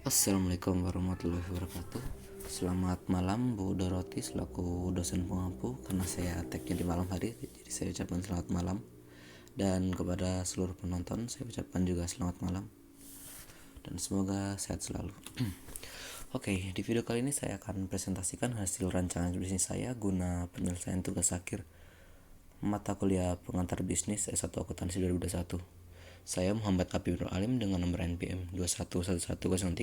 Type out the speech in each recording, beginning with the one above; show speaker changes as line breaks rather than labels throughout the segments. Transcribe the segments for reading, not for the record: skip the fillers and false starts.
Assalamualaikum warahmatullahi wabarakatuh. Selamat malam Bu Doroti selaku dosen pengampu. Karena saya tag-nya di malam hari, jadi saya ucapkan selamat malam. Dan kepada seluruh penonton saya ucapkan juga selamat malam. Dan semoga sehat selalu. Oke, di video kali ini saya akan presentasikan hasil rancangan bisnis saya guna penyelesaian tugas akhir mata kuliah pengantar bisnis S1 Akuntansi 2021. Saya Muhammad Habib Nur Alim dengan nomor NPM 2111031066.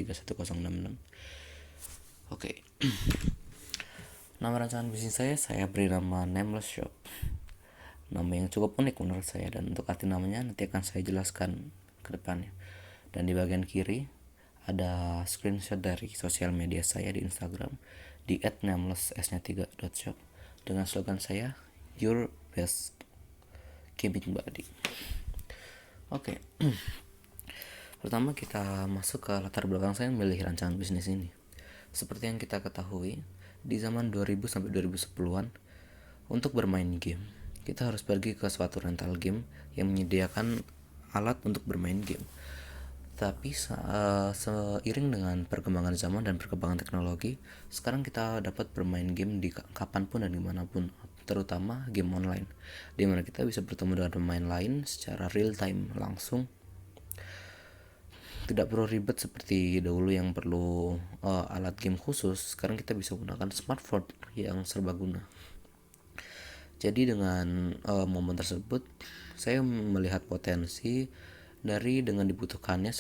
Oke. Nama rancangan bisnis saya beri nama Nameless Shop. Nama yang cukup unik menurut saya, dan untuk arti namanya nanti akan saya jelaskan ke depannya. Dan di bagian kiri ada screenshot dari sosial media saya di Instagram di @nameless_s3.shop dengan slogan saya Your Best Gaming Buddy. Oke. Pertama kita masuk ke latar belakang saya memilih rancangan bisnis ini. Seperti yang kita ketahui, di zaman 2000 sampai 2010-an, untuk bermain game, kita harus pergi ke suatu rental game yang menyediakan alat untuk bermain game. Tapi seiring dengan perkembangan zaman dan perkembangan teknologi, sekarang kita dapat bermain game di kapanpun dan dimanapun, terutama game online, dimana kita bisa bertemu dengan pemain lain secara real time langsung. Tidak perlu ribet seperti dahulu yang perlu alat game khusus. Sekarang kita bisa gunakan smartphone yang serbaguna. Jadi dengan momen tersebut, saya melihat potensi dari dengan dibutuhkannya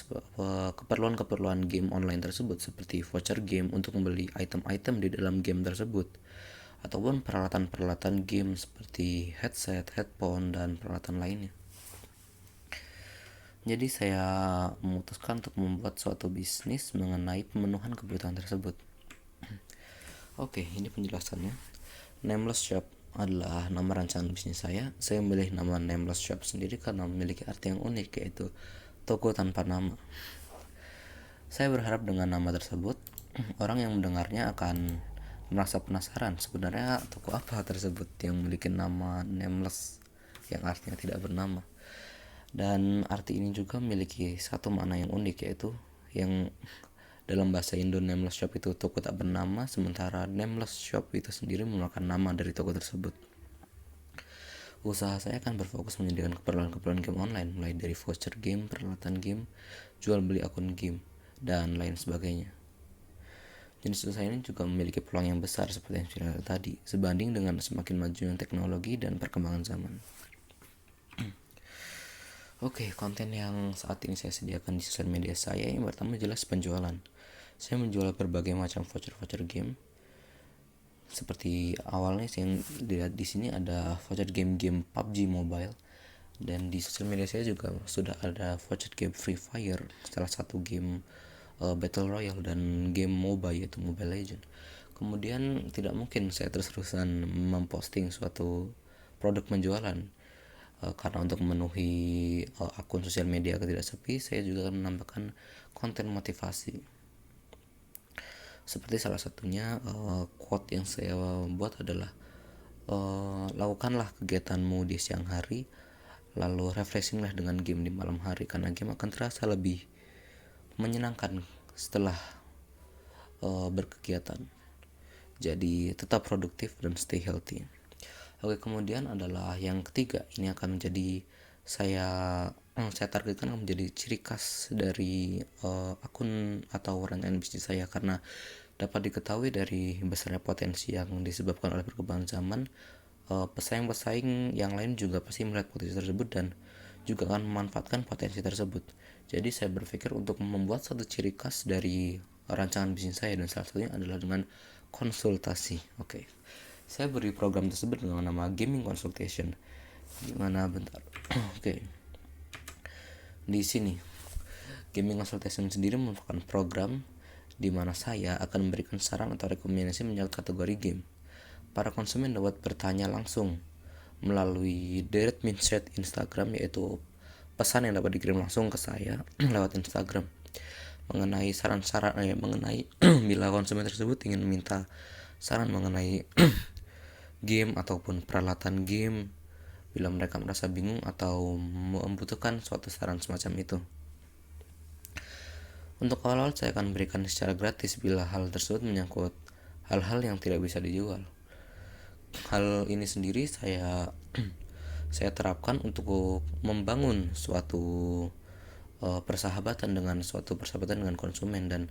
keperluan-keperluan game online tersebut, seperti voucher game untuk membeli item-item di dalam game tersebut, ataupun peralatan-peralatan game seperti headset, headphone, dan peralatan lainnya. Jadi saya memutuskan untuk membuat suatu bisnis mengenai pemenuhan kebutuhan tersebut. Oke, ini penjelasannya. Nameless Shop adalah nama rancangan bisnis saya. Saya memilih nama Nameless Shop sendiri karena memiliki arti yang unik, yaitu toko tanpa nama. Saya berharap dengan nama tersebut, orang yang mendengarnya akan merasa penasaran sebenarnya toko apa tersebut yang memiliki nama Nameless, yang artinya tidak bernama. Dan arti ini juga memiliki satu makna yang unik, yaitu yang dalam bahasa Indo Nameless Shop itu toko tak bernama, sementara Nameless Shop itu sendiri merupakan nama dari toko tersebut. Usaha saya akan berfokus menyediakan keperluan-keperluan game online, mulai dari voucher game, peralatan game, jual beli akun game, dan lain sebagainya. Jenis usaha ini juga memiliki peluang yang besar seperti yang sudah tadi, sebanding dengan semakin majunya teknologi dan perkembangan zaman. Oke, konten yang saat ini saya sediakan di sosial media saya yang pertama jelas penjualan. Saya menjual berbagai macam voucher-voucher game. Seperti awalnya yang dilihat di sini ada voucher game-game PUBG Mobile, dan di sosial media saya juga sudah ada voucher game Free Fire, salah satu game Battle Royale, dan game MOBA yaitu Mobile Legends. Kemudian tidak mungkin saya terus-terusan memposting suatu produk penjualan. Karena untuk memenuhi akun sosial media agar tidak sepi, saya juga akan menambahkan konten motivasi. Seperti salah satunya quote yang saya buat adalah lakukanlah kegiatanmu di siang hari, lalu refreshinglah dengan game di malam hari, karena game akan terasa lebih menyenangkan setelah berkegiatan. Jadi tetap produktif dan stay healthy. Oke, kemudian adalah yang ketiga, ini akan menjadi saya targetkan akan menjadi ciri khas dari akun atau rancangan bisnis saya, karena dapat diketahui dari besarnya potensi yang disebabkan oleh perkembangan zaman. Pesaing-pesaing yang lain juga pasti melihat potensi tersebut dan juga akan memanfaatkan potensi tersebut. Jadi saya berpikir untuk membuat satu ciri khas dari rancangan bisnis saya, dan salah satunya adalah dengan konsultasi. Oke. Saya beri program tersebut dengan nama Gaming Consultation. Gimana bentar? Oke. Di sini Gaming Consultation sendiri merupakan program di mana saya akan memberikan saran atau rekomendasi mengenai kategori game. Para konsumen dapat bertanya langsung melalui direct message Instagram, yaitu pesan yang dapat dikirim langsung ke saya lewat Instagram mengenai saran-saran mengenai bila konsumen tersebut ingin meminta saran mengenai game ataupun peralatan game, bila mereka merasa bingung atau membutuhkan suatu saran semacam itu. Untuk awal-awal saya akan berikan secara gratis bila hal tersebut menyangkut hal-hal yang tidak bisa dijual. Hal ini sendiri saya terapkan untuk membangun suatu persahabatan dengan konsumen, dan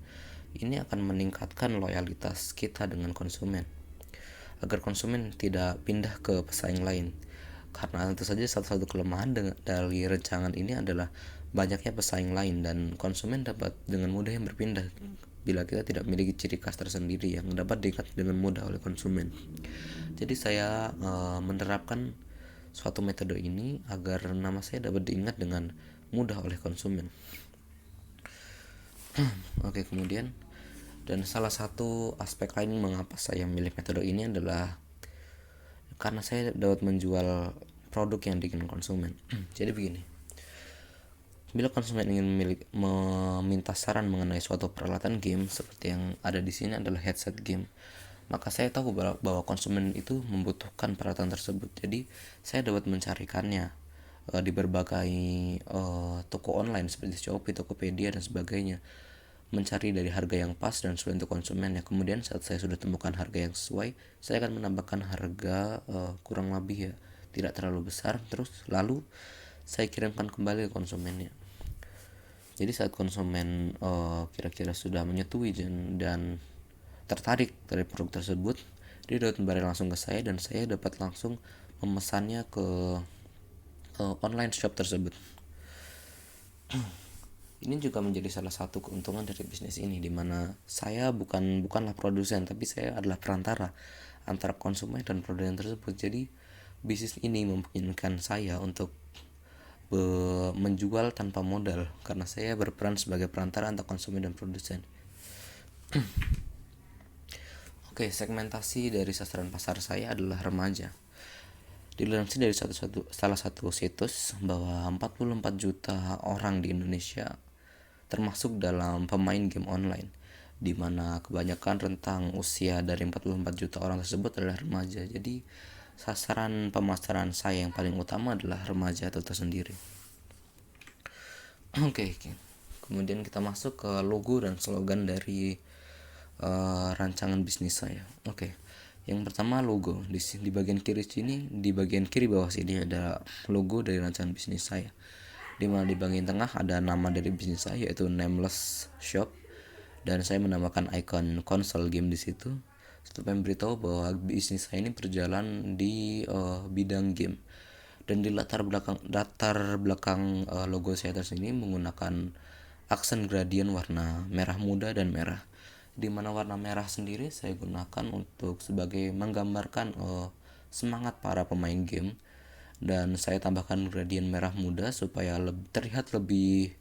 ini akan meningkatkan loyalitas kita dengan konsumen agar konsumen tidak pindah ke pesaing lain. Karena tentu saja satu kelemahan dari rancangan ini adalah banyaknya pesaing lain, dan konsumen dapat dengan mudah yang berpindah bila kita tidak memiliki ciri khas tersendiri yang dapat diingat dengan mudah oleh konsumen. Jadi saya menerapkan suatu metode ini agar nama saya dapat diingat dengan mudah oleh konsumen. Oke, kemudian dan salah satu aspek lain mengapa saya memilih metode ini adalah karena saya dapat menjual produk yang diinginkan konsumen. Jadi begini, bila konsumen ingin meminta saran mengenai suatu peralatan game seperti yang ada di sini adalah headset game, maka saya tahu bahwa konsumen itu membutuhkan peralatan tersebut. Jadi saya dapat mencarikannya di berbagai toko online seperti Shopee, Tokopedia dan sebagainya, mencari dari harga yang pas dan sesuai untuk konsumen ya. Kemudian saat saya sudah temukan harga yang sesuai, saya akan menambahkan harga kurang lebih ya tidak terlalu besar, terus lalu saya kirimkan kembali ke konsumennya. Jadi saat konsumen kira-kira sudah menyetujui dan tertarik dari produk tersebut, dia dapat kembali langsung ke saya dan saya dapat langsung memesannya ke online shop tersebut. Ini juga menjadi salah satu keuntungan dari bisnis ini, dimana saya bukanlah produsen, tapi saya adalah perantara antara konsumen dan produsen tersebut. Jadi bisnis ini memungkinkan saya untuk menjual tanpa modal karena saya berperan sebagai perantara antara konsumen dan produsen. Oke, segmentasi dari sasaran pasar saya adalah remaja. Dilansir dari salah satu situs bahwa 44 juta orang di Indonesia termasuk dalam pemain game online, di mana kebanyakan rentang usia dari 44 juta orang tersebut adalah remaja. Jadi sasaran pemasaran saya yang paling utama adalah remaja itu tersendiri. Oke. Kemudian kita masuk ke logo dan slogan dari rancangan bisnis saya. Oke. Yang pertama logo. Di bagian kiri sini, di bagian kiri bawah sini ada logo dari rancangan bisnis saya. Di mana di bagian tengah ada nama dari bisnis saya yaitu Nameless Shop, dan saya menambahkan icon konsol game di situ supaya memberitahu bahwa bisnis saya ini berjalan di bidang game. Dan di latar belakang logo saya tersini menggunakan aksen gradien warna merah muda dan merah, di mana warna merah sendiri saya gunakan untuk sebagai menggambarkan semangat para pemain game, dan saya tambahkan gradien merah muda supaya terlihat lebih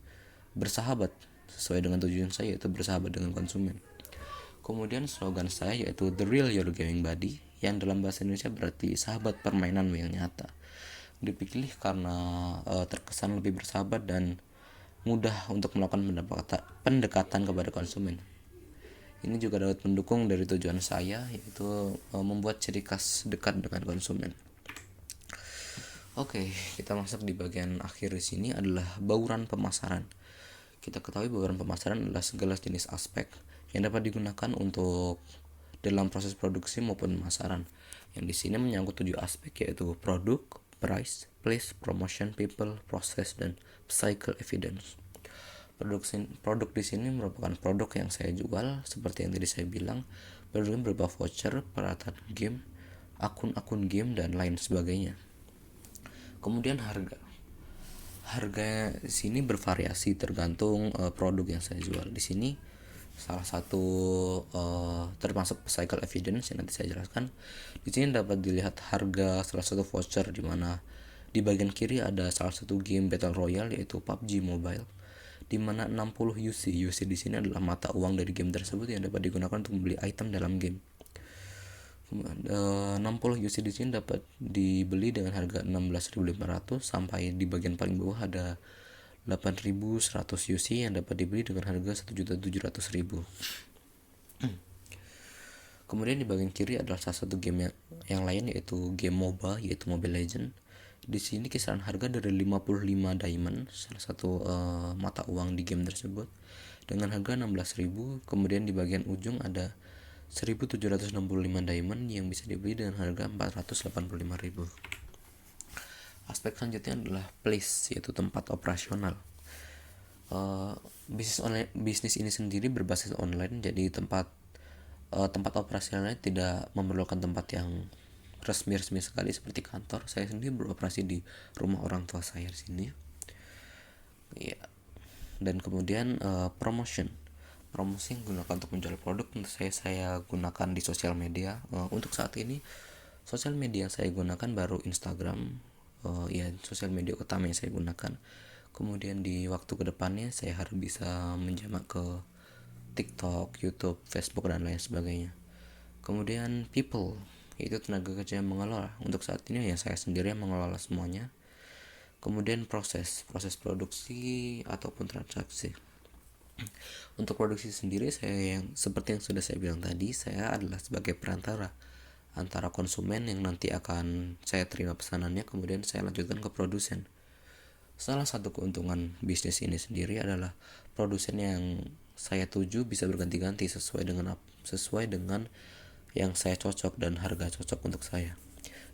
bersahabat sesuai dengan tujuan saya yaitu bersahabat dengan konsumen. Kemudian slogan saya yaitu The Real Your Gaming Buddy, yang dalam bahasa Indonesia berarti sahabat permainanmu yang nyata. Dipilih karena terkesan lebih bersahabat dan mudah untuk melakukan pendekatan kepada konsumen. Ini juga dapat mendukung dari tujuan saya yaitu membuat ciri khas dekat dengan konsumen. Oke, kita masuk di bagian akhir di sini adalah bauran pemasaran. Kita ketahui bauran pemasaran adalah segala jenis aspek yang dapat digunakan untuk dalam proses produksi maupun pemasaran. Yang di sini menyangkut 7 aspek yaitu produk, price, place, promotion, people, process, dan cycle evidence. Produk di sini merupakan produk yang saya jual seperti yang tadi saya bilang. Produknya berupa voucher, peralatan game, akun-akun game, dan lain sebagainya. Kemudian harga di sini bervariasi tergantung produk yang saya jual. Di sini salah satu termasuk cycle evidence yang nanti saya jelaskan. Di sini dapat dilihat harga salah satu voucher, di mana di bagian kiri ada salah satu game battle royale yaitu PUBG Mobile, di mana 60 UC. UC di sini adalah mata uang dari game tersebut yang dapat digunakan untuk membeli item dalam game. 60 UC di sini dapat dibeli dengan harga 16.500 sampai di bagian paling bawah ada 8.100 UC yang dapat dibeli dengan harga 1.700.000. Kemudian di bagian kiri adalah salah satu game yang lain yaitu game MOBA yaitu Mobile Legends, Di sini kisaran harga dari 55 diamond, salah satu mata uang di game tersebut, dengan harga 16.000. Kemudian di bagian ujung ada 1765 diamond yang bisa dibeli dengan harga 485.000. Aspek selanjutnya adalah place, yaitu tempat operasional. Bisnis ini sendiri berbasis online, jadi tempat operasionalnya tidak memerlukan tempat yang resmi sekali seperti kantor. Saya sendiri beroperasi di rumah orang tua saya di sini. Ya. Dan kemudian promosi yang gunakan untuk menjual produk, tentu saya gunakan di sosial media. Untuk saat ini sosial media yang saya gunakan baru Instagram, sosial media utama yang saya gunakan. Kemudian di waktu kedepannya saya harus bisa menjamak ke TikTok, YouTube, Facebook, dan lain sebagainya. Kemudian people, yaitu tenaga kerja yang mengelola. Untuk saat ini ya saya sendiri yang mengelola semuanya. Kemudian proses produksi ataupun transaksi. Untuk produksi sendiri, saya seperti yang sudah saya bilang tadi, saya adalah sebagai perantara antara konsumen yang nanti akan saya terima pesanannya, kemudian saya lanjutkan ke produsen. Salah satu keuntungan bisnis ini sendiri adalah produsen yang saya tuju bisa berganti-ganti sesuai dengan yang saya cocok dan harga cocok untuk saya.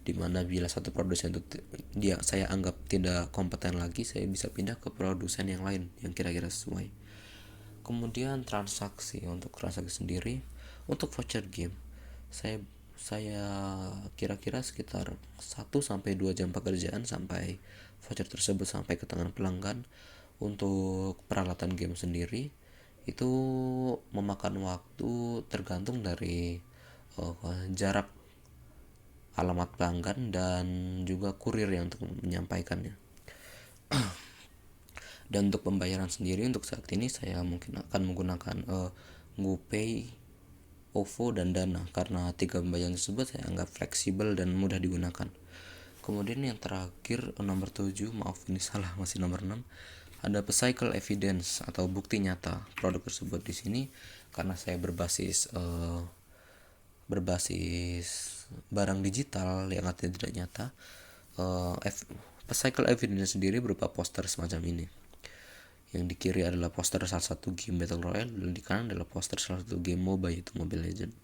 Dimana bila satu produsen itu saya anggap tidak kompeten lagi, saya bisa pindah ke produsen yang lain yang kira-kira sesuai. Kemudian untuk transaksi sendiri, untuk voucher game, saya kira-kira sekitar 1-2 jam pekerjaan sampai voucher tersebut sampai ke tangan pelanggan. Untuk peralatan game sendiri itu memakan waktu tergantung dari jarak alamat pelanggan dan juga kurir yang untuk menyampaikannya. Dan untuk pembayaran sendiri, untuk saat ini saya mungkin akan menggunakan GoPay, OVO, dan Dana, karena 3 pembayaran tersebut saya anggap fleksibel dan mudah digunakan. Kemudian yang terakhir, nomor 7, maaf ini salah, masih nomor 6, ada physical evidence atau bukti nyata produk tersebut. Di sini karena saya berbasis barang digital yang artinya tidak nyata, physical evidence sendiri berupa poster semacam ini. Yang di kiri adalah poster salah satu game Battle Royale, dan di kanan adalah poster salah satu game MOBA, yaitu Mobile Legends.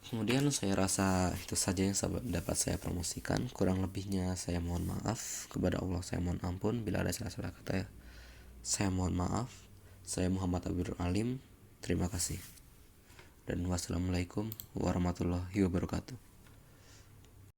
Kemudian saya rasa itu saja yang dapat saya promosikan. Kurang lebihnya saya mohon maaf. Kepada Allah saya mohon ampun. Bila ada salah-salah kata, saya mohon maaf. Saya Muhammad Abdul Alim. Terima kasih. Dan wassalamualaikum warahmatullahi wabarakatuh.